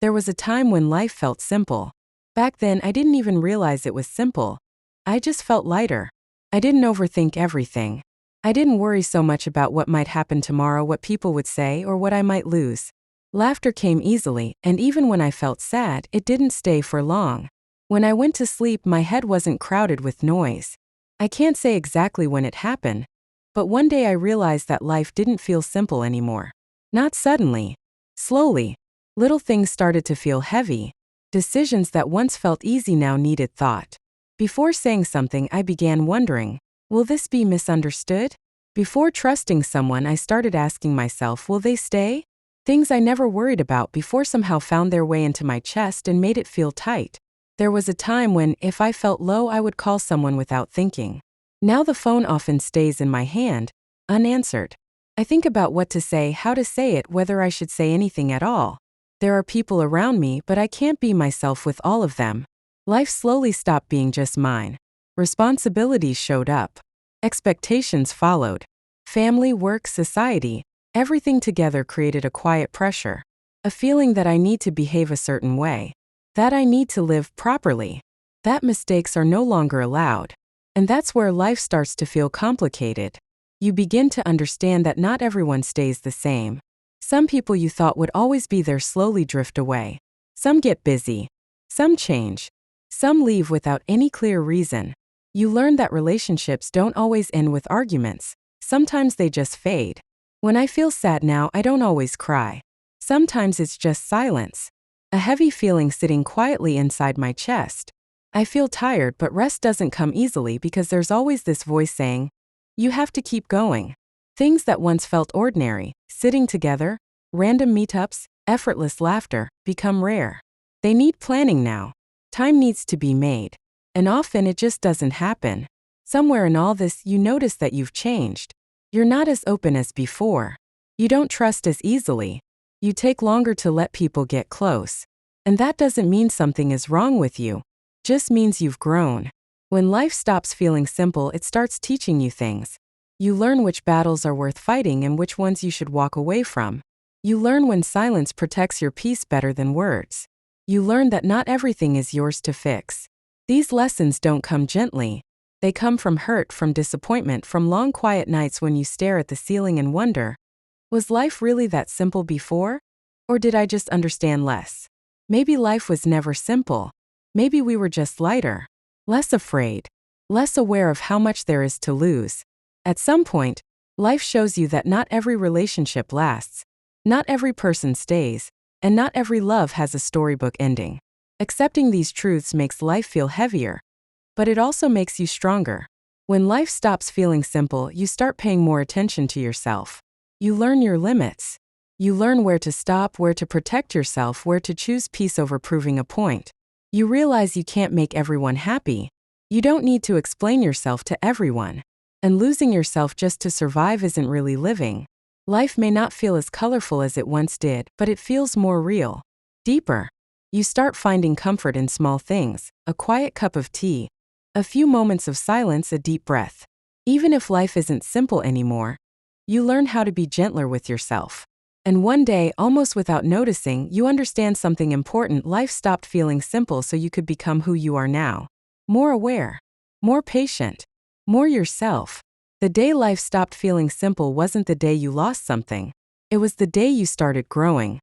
There was a time when life felt simple. Back then, I didn't even realize it was simple. I just felt lighter. I didn't overthink everything. I didn't worry so much about what might happen tomorrow, what people would say, or what I might lose. Laughter came easily, and even when I felt sad, it didn't stay for long. When I went to sleep, my head wasn't crowded with noise. I can't say exactly when it happened, but one day I realized that life didn't feel simple anymore. Not suddenly. Slowly. Little things started to feel heavy. Decisions that once felt easy now needed thought. Before saying something, I began wondering, will this be misunderstood? Before trusting someone, I started asking myself, will they stay? Things I never worried about before somehow found their way into my chest and made it feel tight. There was a time when, if I felt low, I would call someone without thinking. Now the phone often stays in my hand, unanswered. I think about what to say, how to say it, whether I should say anything at all. There are people around me, but I can't be myself with all of them. Life slowly stopped being just mine. Responsibilities showed up. Expectations followed. Family, work, society, everything together created a quiet pressure. A feeling that I need to behave a certain way. That I need to live properly. That mistakes are no longer allowed. And that's where life starts to feel complicated. You begin to understand that not everyone stays the same. Some people you thought would always be there slowly drift away. Some get busy. Some change. Some leave without any clear reason. You learn that relationships don't always end with arguments. Sometimes they just fade. When I feel sad now, I don't always cry. Sometimes it's just silence. A heavy feeling sitting quietly inside my chest. I feel tired, but rest doesn't come easily because there's always this voice saying, you have to keep going. Things that once felt ordinary, sitting together, random meetups, effortless laughter, become rare. They need planning now. Time needs to be made. And often it just doesn't happen. Somewhere in all this, you notice that you've changed. You're not as open as before. You don't trust as easily. You take longer to let people get close. And that doesn't mean something is wrong with you. Just means you've grown. When life stops feeling simple, it starts teaching you things. You learn which battles are worth fighting and which ones you should walk away from. You learn when silence protects your peace better than words. You learn that not everything is yours to fix. These lessons don't come gently. They come from hurt, from disappointment, from long quiet nights when you stare at the ceiling and wonder, was life really that simple before? Or did I just understand less? Maybe life was never simple. Maybe we were just lighter, less afraid, less aware of how much there is to lose. At some point, life shows you that not every relationship lasts, not every person stays, and not every love has a storybook ending. Accepting these truths makes life feel heavier, but it also makes you stronger. When life stops feeling simple, you start paying more attention to yourself. You learn your limits. You learn where to stop, where to protect yourself, where to choose peace over proving a point. You realize you can't make everyone happy. You don't need to explain yourself to everyone. And losing yourself just to survive isn't really living. Life may not feel as colorful as it once did, but it feels more real, deeper. You start finding comfort in small things, a quiet cup of tea, a few moments of silence, a deep breath. Even if life isn't simple anymore, you learn how to be gentler with yourself. And one day, almost without noticing, you understand something important. Life stopped feeling simple so you could become who you are now. More aware, more patient, more yourself. The day life stopped feeling simple wasn't the day you lost something. It was the day you started growing.